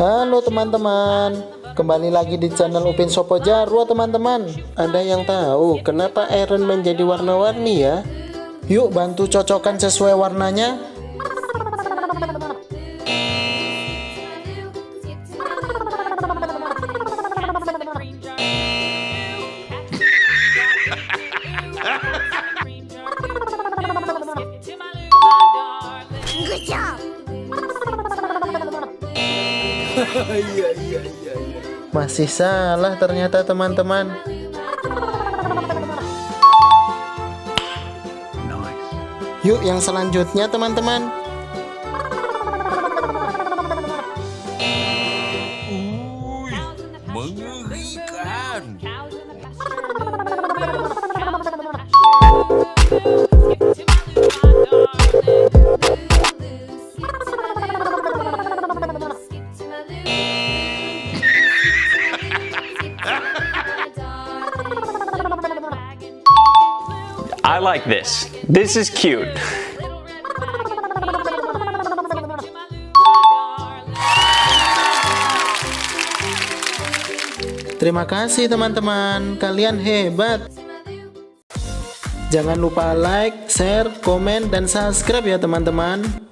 Halo teman-teman, kembali lagi di channel Upin Sopo Jarwo teman-teman. Ada yang tahu kenapa Aaron menjadi warna-warni ya? Yuk bantu cocokkan sesuai warnanya. Good job. Masih salah ternyata teman-teman. Yuk yang selanjutnya teman-teman. Mengerikan. I like this. This is cute. Terima kasih teman-teman, kalian hebat. Jangan lupa like, share, komen, dan subscribe ya teman-teman.